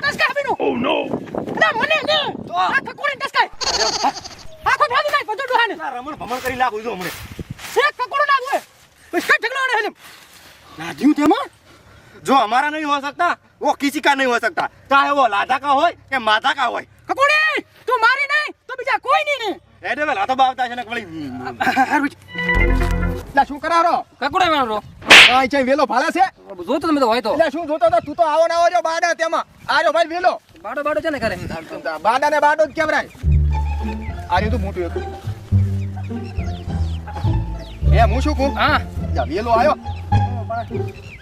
ડસકા આપીનો ઓ નો ના મને ને તો આ કકોડી ડસકાય આખો ભેગી નાખ બધું ડોહાને ના રમણ ભમણ કરી લાગુ જો હમણે એક કકોડો ના હોય બસ કઈ ઠગલો ને ના જીવ તેમાં જો हमारा नहीं हो सकता वो किसी का नहीं हो सकता चाहे वो लाधा का હોય કે માધા કા હોય કકોડી તું મારી નહીં તો બીજા કોઈ નહીં ને એડે વેલા તો બાવતા છે ને વળી લા શું કરારો કકોડા વેણો આ ચઈ વેલો ભાળે છે જોતો તમે તો હોય તો એટલે શું જોતો તો તું તો આવો ના આવો જો બાડા તેમાં આજો ભાઈ વેલો બાડો બાડો છે ને કરે બાડા ને બાડો જ કેવરાય આરે તો મોટું હતું એ હું શું કહું હા જા વેલો આયો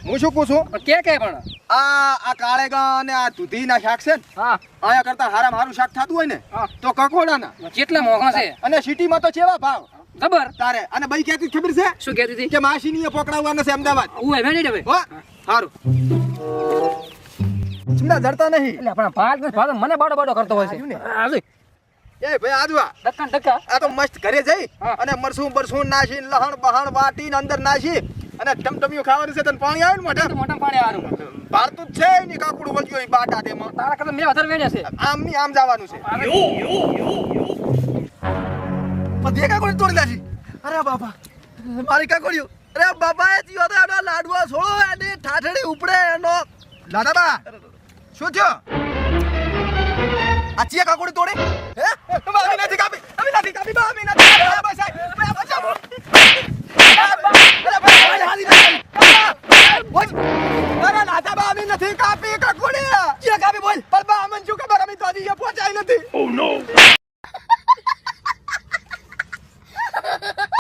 હું શું કહું છું પણ કે પણ આ કાળેગા અને આ દૂધી ના શાક છે ને હા આયા કરતા હારામાં હારું શાક થાતું હોય ને તો કકોડા ના કેટલા મોંઘા છે અને સિટીમાં તો કેવા ભાવ ખબર તારે અને ભાઈ ક્યાંથી ખબર છે શું કહેતી હતી કે માસીની પકડાવવાના છે અમદાવાદ ઓય વેડી હવે હો હારું ચિંતા જડતા નહીં એટલે આપણા ભાગ મને બાડો બાડો કરતો હોય છે આ જોઈ એ ભાઈ આજવા ડક્કા ડક્કા આ તો મસ્ત ઘરે જઈ હા. અને મરસું બરસું નાસી લહણ બહણ વાટીને અંદર નાસી અને ટમટમિયું ખાવાનું છે તને પાણી આવે ને મોઢા મોટા પાણી આવાનું ભારતું જ છે ની કાકુડું વળગ્યું અહીં બાટા તેમાં તારા કરતા મેં વધારે વેડ્યા છે આમ ની આમ જવાનું છે પદે કાકુડી તોડી નાખી અરે બાપા મારી કાકુડીઓ અરે બાપા એ જીવો તો એનો લાડવા છોડો એની ઠાઠડી ઉપડે એનો લાડાબા શું થયો આ ચિયા કાકુડી તોડી હે બામી નથી કાપી બામી નથી કાપી બસ